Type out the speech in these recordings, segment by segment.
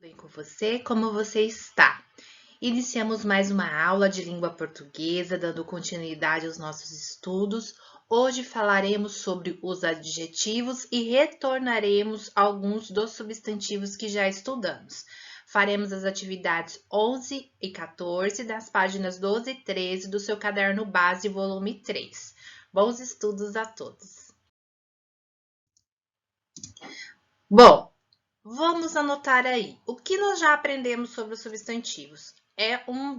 Bem com você? Como você está? Iniciamos mais uma aula de língua portuguesa, dando continuidade aos nossos estudos. Hoje falaremos sobre os adjetivos e retornaremos a alguns dos substantivos que já estudamos. Faremos as atividades 11 e 14 das páginas 12 e 13 do seu caderno base, volume 3. Bons estudos a todos! Bom, vamos anotar aí. O que nós já aprendemos sobre os substantivos? É uma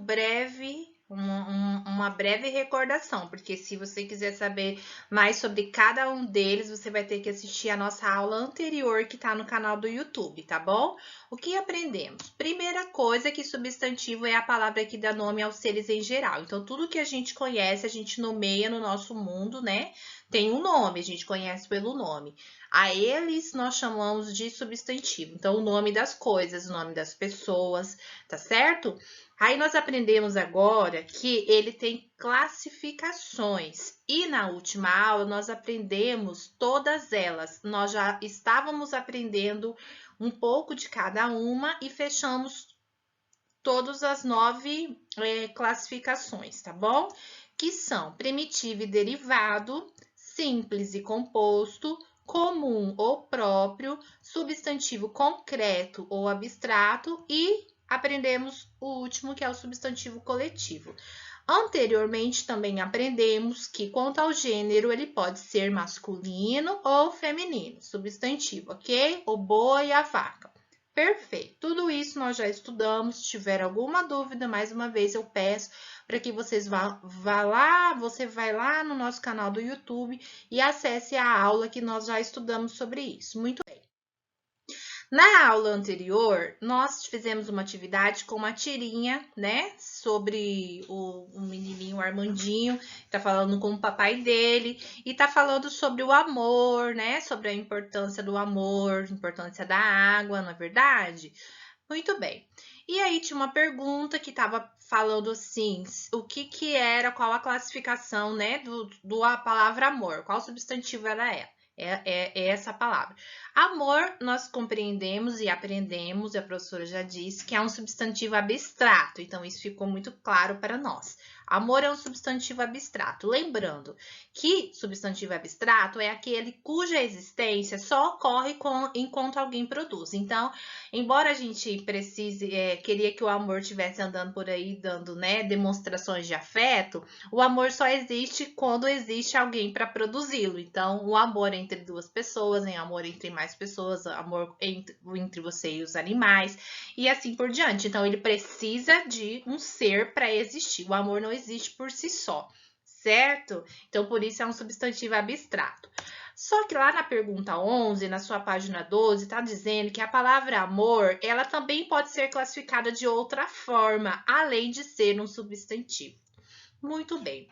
breve recordação, porque se você quiser saber mais sobre cada um deles, você vai ter que assistir a nossa aula anterior que está no canal do YouTube, tá bom? O que aprendemos? Primeira coisa é que substantivo é a palavra que dá nome aos seres em geral. Então, tudo que a gente conhece, a gente nomeia no nosso mundo, né? Tem um nome, a gente conhece pelo nome. A eles nós chamamos de substantivo. Então, o nome das coisas, o nome das pessoas, tá certo? Aí nós aprendemos agora que ele tem classificações. E na última aula nós aprendemos todas elas. Nós já estávamos aprendendo um pouco de cada uma e fechamos todas as 9 classificações, tá bom? Que são primitivo e derivado, simples e composto, comum ou próprio, substantivo concreto ou abstrato e aprendemos o último, que é o substantivo coletivo. Anteriormente, também aprendemos que, quanto ao gênero, ele pode ser masculino ou feminino, substantivo, ok? O boi e a vaca. Perfeito, tudo isso nós já estudamos. Se tiver alguma dúvida, mais uma vez eu peço para que vocês você vai lá no nosso canal do YouTube e acesse a aula que nós já estudamos sobre isso. Muito bem. Na aula anterior, nós fizemos uma atividade com uma tirinha, né? Sobre o menininho Armandinho, tá falando com o papai dele e tá falando sobre o amor, né? Sobre a importância do amor, importância da água, não é verdade? Muito bem. E aí tinha uma pergunta que estava falando assim, o que era, qual a classificação, né, a palavra amor, qual substantivo era ela? É essa palavra. Amor, nós compreendemos e aprendemos, e a professora já disse, que é um substantivo abstrato, então isso ficou muito claro para nós. Amor é um substantivo abstrato. Lembrando que substantivo abstrato é aquele cuja existência só ocorre enquanto alguém produz. Então, embora a gente queria que o amor estivesse andando por aí dando, né, demonstrações de afeto, o amor só existe quando existe alguém para produzi-lo. Então, o amor entre duas pessoas, amor entre mais pessoas, amor entre você e os animais, e assim por diante. Então, ele precisa de um ser para existir. O amor não existe por si só, certo? Então, por isso é um substantivo abstrato. Só que lá na pergunta 11, na sua página 12, está dizendo que a palavra amor, ela também pode ser classificada de outra forma, além de ser um substantivo. Muito bem.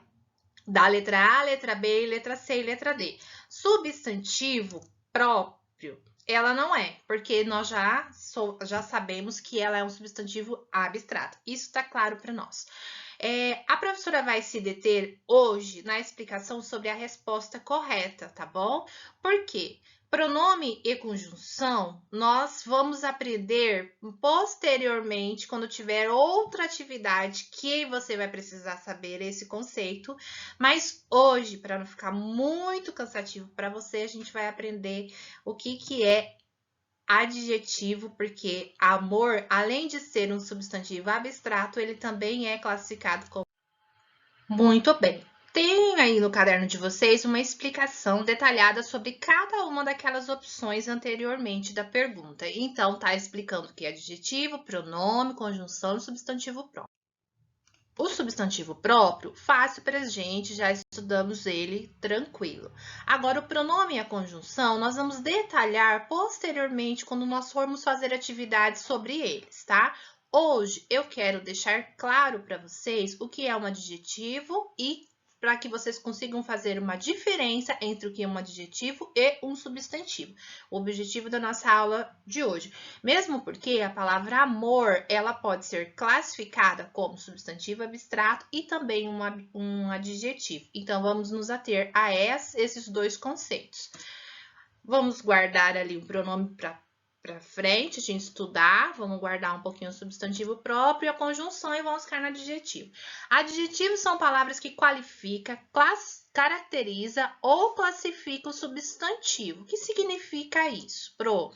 Da letra A, letra B, letra C e letra D. Substantivo próprio, ela não é, porque nós já sabemos que ela é um substantivo abstrato. Isso está claro para nós. A professora vai se deter hoje na explicação sobre a resposta correta, tá bom? Por quê? Pronome e conjunção, nós vamos aprender posteriormente, quando tiver outra atividade que você vai precisar saber esse conceito. Mas hoje, para não ficar muito cansativo para você, a gente vai aprender o que é adjetivo, porque amor, além de ser um substantivo abstrato, ele também é classificado como... Muito bem. Tem aí no caderno de vocês uma explicação detalhada sobre cada uma daquelas opções anteriormente da pergunta. Então, tá explicando o que é adjetivo, pronome, conjunção e substantivo próprio. O substantivo próprio, fácil para a gente, já estudamos ele tranquilo. Agora, o pronome e a conjunção, nós vamos detalhar posteriormente quando nós formos fazer atividades sobre eles, tá? Hoje, eu quero deixar claro para vocês o que é um adjetivo e para que vocês consigam fazer uma diferença entre o que é um adjetivo e um substantivo. O objetivo da nossa aula de hoje. Mesmo porque a palavra amor, ela pode ser classificada como substantivo abstrato e também um adjetivo. Então, vamos nos ater a esses dois conceitos. Vamos guardar ali o pronome para para frente, a gente estudar, vamos guardar um pouquinho o substantivo próprio e a conjunção e vamos ficar no adjetivo. Adjetivos são palavras que qualifica, caracteriza ou classifica o substantivo. O que significa isso, Pro?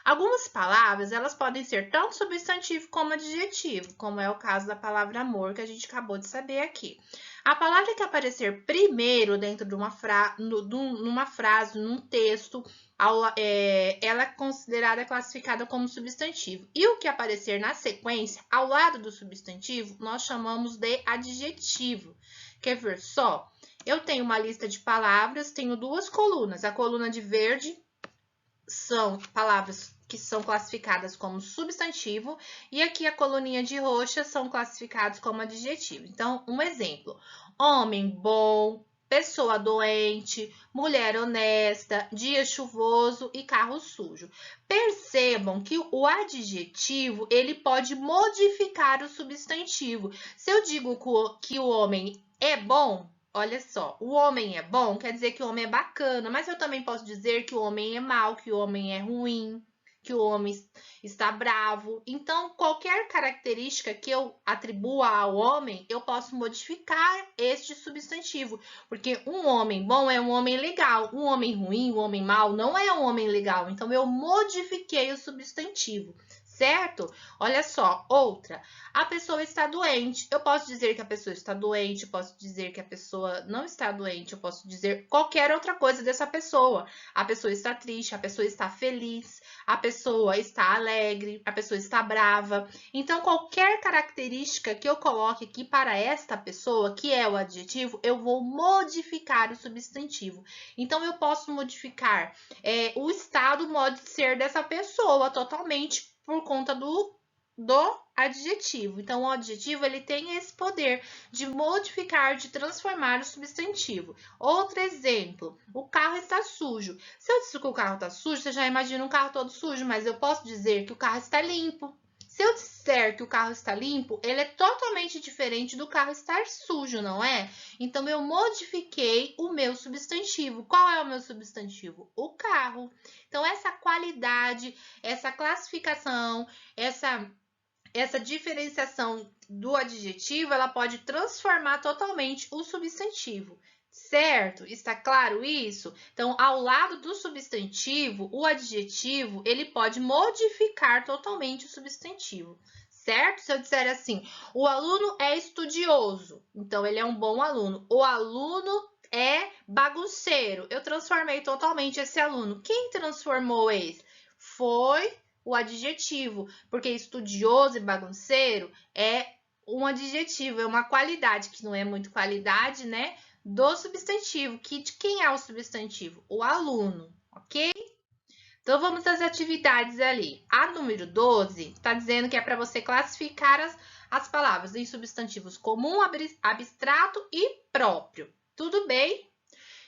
Algumas palavras, elas podem ser tanto substantivo como adjetivo, como é o caso da palavra amor, que a gente acabou de saber aqui. A palavra que aparecer primeiro dentro de uma frase, num texto, ela é considerada, classificada como substantivo. E o que aparecer na sequência, ao lado do substantivo, nós chamamos de adjetivo. Quer ver só? Eu tenho uma lista de palavras, tenho duas colunas. A coluna de verde são palavras que são classificadas como substantivo e aqui a coluninha de roxa são classificados como adjetivo. Então, um exemplo: homem bom, pessoa doente, mulher honesta, dia chuvoso e carro sujo. Percebam que o adjetivo, ele pode modificar o substantivo. Se eu digo que o homem é bom, olha só, o homem é bom, quer dizer que o homem é bacana, mas eu também posso dizer que o homem é mau, que o homem é ruim, que o homem está bravo. Então, qualquer característica que eu atribua ao homem, eu posso modificar este substantivo. Porque um homem bom é um homem legal, um homem ruim, um homem mau não é um homem legal. Então, eu modifiquei o substantivo. Certo? Olha só, outra. A pessoa está doente. Eu posso dizer que a pessoa está doente, eu posso dizer que a pessoa não está doente, eu posso dizer qualquer outra coisa dessa pessoa. A pessoa está triste, a pessoa está feliz, a pessoa está alegre, a pessoa está brava. Então, qualquer característica que eu coloque aqui para esta pessoa, que é o adjetivo, eu vou modificar o substantivo. Então, eu posso modificar o estado, o modo de ser dessa pessoa totalmente por conta do adjetivo. Então, o adjetivo, ele tem esse poder de modificar, de transformar o substantivo. Outro exemplo, o carro está sujo. Se eu disser que o carro está sujo, você já imagina um carro todo sujo, mas eu posso dizer que o carro está limpo. Se eu disser que o carro está limpo, ele é totalmente diferente do carro estar sujo, não é? Então, eu modifiquei o meu substantivo. Qual é o meu substantivo? O carro. Então, essa qualidade, essa classificação, essa diferenciação do adjetivo, ela pode transformar totalmente o substantivo. Certo? Está claro isso? Então, ao lado do substantivo, o adjetivo, ele pode modificar totalmente o substantivo. Certo? Se eu disser assim, o aluno é estudioso, então ele é um bom aluno. O aluno é bagunceiro. Eu transformei totalmente esse aluno. Quem transformou esse? Foi o adjetivo, porque estudioso e bagunceiro é um adjetivo, é uma qualidade, que não é muito qualidade, né? Do substantivo, que de quem é o substantivo? O aluno, ok? Então, vamos às atividades ali. A número 12 está dizendo que é para você classificar as palavras em substantivos comum, abstrato e próprio. Tudo bem?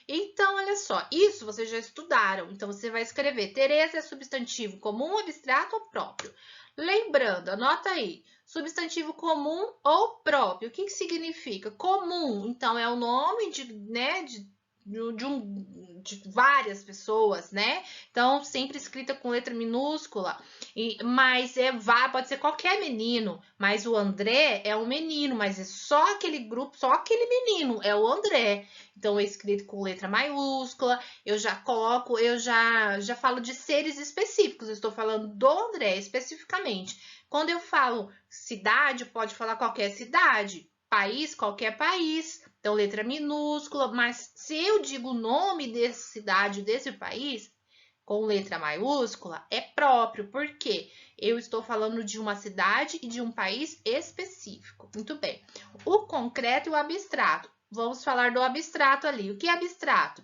Então, olha só, isso vocês já estudaram. Então, você vai escrever Tereza é substantivo comum, abstrato ou próprio. Lembrando, anota aí, substantivo comum ou próprio. O que significa? Comum, então, é o nome de várias pessoas, né? Então, sempre escrita com letra minúscula, mas pode ser qualquer menino, mas o André é um menino, mas é só aquele grupo, só aquele menino, é o André. Então, é escrito com letra maiúscula, eu já falo de seres específicos, eu estou falando do André especificamente. Quando eu falo cidade, pode falar qualquer cidade, país, qualquer país. Então, letra minúscula, mas se eu digo o nome dessa cidade, desse país, com letra maiúscula, é próprio, porque eu estou falando de uma cidade e de um país específico. Muito bem. O concreto e o abstrato. Vamos falar do abstrato ali. O que é abstrato?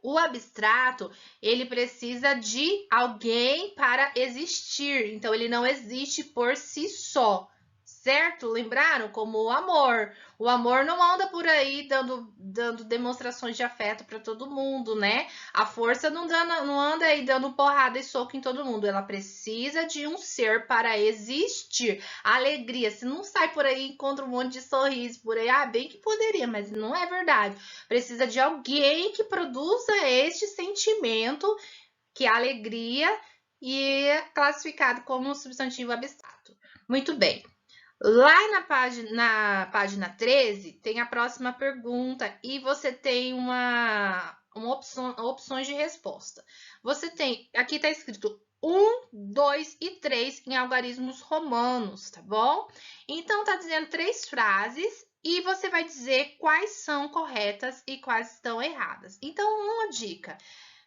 O abstrato, ele precisa de alguém para existir. Então, ele não existe por si só. Certo? Lembraram? Como o amor. O amor não anda por aí dando demonstrações de afeto para todo mundo, né? A força não anda aí dando porrada e soco em todo mundo. Ela precisa de um ser para existir. A alegria, se não sai por aí e encontra um monte de sorriso por aí, bem que poderia, mas não é verdade. Precisa de alguém que produza este sentimento, que é a alegria, e é classificado como um substantivo abstrato. Muito bem. Lá na página 13, tem a próxima pergunta e você tem opções de resposta. Você tem, aqui está escrito 1, 2 e 3 em algarismos romanos, tá bom? Então, tá dizendo 3 frases e você vai dizer quais são corretas e quais estão erradas. Então, uma dica.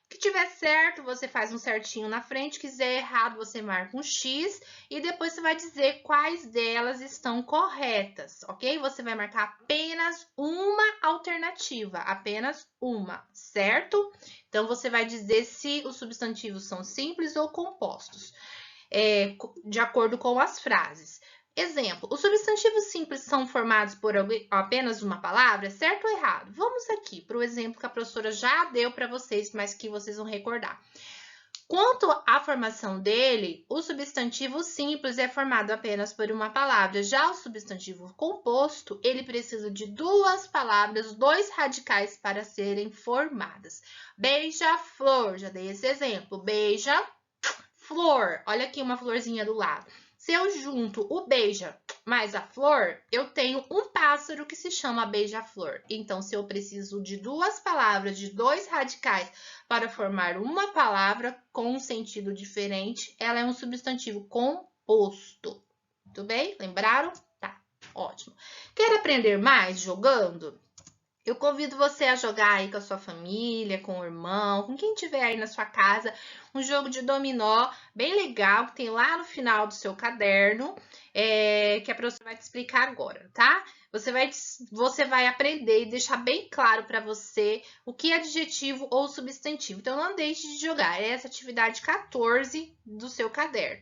Que tiver certo, você faz um certinho na frente, quiser errado, você marca um X e depois você vai dizer quais delas estão corretas, ok? Você vai marcar apenas uma alternativa, apenas uma, certo? Então, você vai dizer se os substantivos são simples ou compostos, de acordo com as frases. Exemplo, os substantivos simples são formados por apenas uma palavra, certo ou errado? Vamos aqui para o exemplo que a professora já deu para vocês, mas que vocês vão recordar. Quanto à formação dele, o substantivo simples é formado apenas por uma palavra. Já o substantivo composto, ele precisa de 2 palavras, 2 radicais para serem formadas. Beija-flor, já dei esse exemplo. Beija-flor, olha aqui uma florzinha do lado. Se eu junto o beija mais a flor, eu tenho um pássaro que se chama beija-flor. Então, se eu preciso de 2 palavras, de 2 radicais para formar uma palavra com um sentido diferente, ela é um substantivo composto. Muito bem? Lembraram? Tá, ótimo. Quer aprender mais jogando? Eu convido você a jogar aí com a sua família, com o irmão, com quem tiver aí na sua casa, um jogo de dominó bem legal, que tem lá no final do seu caderno, que a professora vai te explicar agora, tá? Você vai aprender e deixar bem claro para você o que é adjetivo ou substantivo. Então, não deixe de jogar. É essa atividade 14 do seu caderno.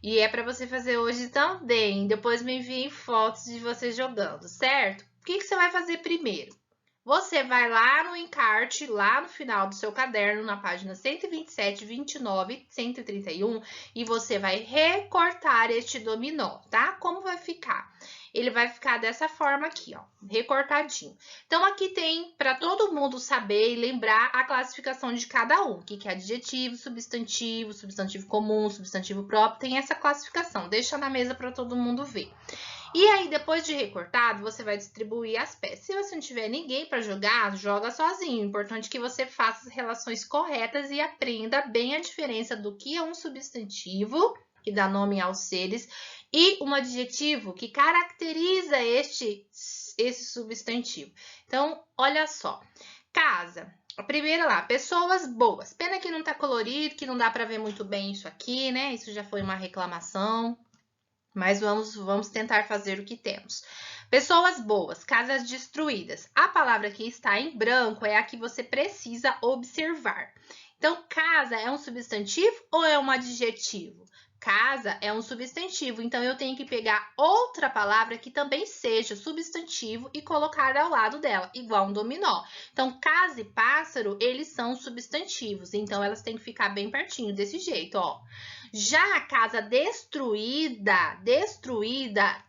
E é para você fazer hoje também. Depois me enviem fotos de você jogando, certo? O que você vai fazer primeiro? Você vai lá no encarte, lá no final do seu caderno, na página 127, 29, 131, e você vai recortar este dominó, tá? Como vai ficar? Ele vai ficar dessa forma aqui, ó, recortadinho. Então, aqui tem para todo mundo saber e lembrar a classificação de cada um. O que é adjetivo, substantivo, substantivo comum, substantivo próprio, tem essa classificação. Deixa na mesa para todo mundo ver. E aí, depois de recortado, você vai distribuir as peças. Se você não tiver ninguém para jogar, joga sozinho. O importante é que você faça as relações corretas e aprenda bem a diferença do que é um substantivo, que dá nome aos seres, e um adjetivo que caracteriza esse substantivo. Então, olha só. Casa. A primeira lá, pessoas boas. Pena que não tá colorido, que não dá para ver muito bem isso aqui, né? Isso já foi uma reclamação. Mas vamos tentar fazer o que temos. Pessoas boas, casas destruídas. A palavra que está em branco é a que você precisa observar. Então, casa é um substantivo ou é um adjetivo? Casa é um substantivo, então eu tenho que pegar outra palavra que também seja substantivo e colocar ao lado dela, igual um dominó. Então, casa e pássaro, eles são substantivos, então elas têm que ficar bem pertinho, desse jeito, ó. Já a casa destruída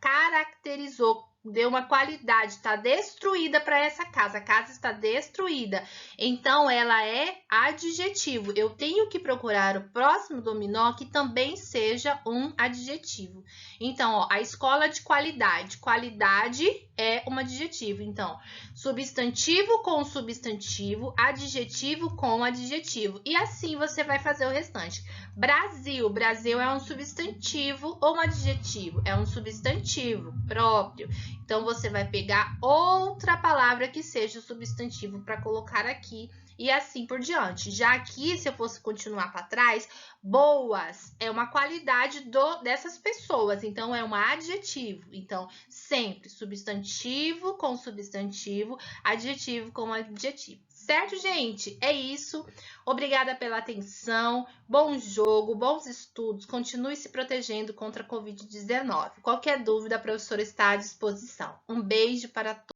caracterizou, deu uma qualidade, está destruída para essa casa. A casa está destruída. Então, ela é adjetivo. Eu tenho que procurar o próximo dominó que também seja um adjetivo. Então, ó, a escola de qualidade. Qualidade é um adjetivo. Então, substantivo com substantivo, adjetivo com adjetivo. E assim você vai fazer o restante. Brasil. Brasil é um substantivo ou um adjetivo? É um substantivo próprio. Então, você vai pegar outra palavra que seja o substantivo para colocar aqui e assim por diante. Já aqui, se eu fosse continuar para trás, boas é uma qualidade dessas pessoas, então é um adjetivo. Então, sempre substantivo com substantivo, adjetivo com adjetivo. Certo, gente? É isso. Obrigada pela atenção. Bom jogo, bons estudos. Continue se protegendo contra a Covid-19. Qualquer dúvida, a professora está à disposição. Um beijo para todos.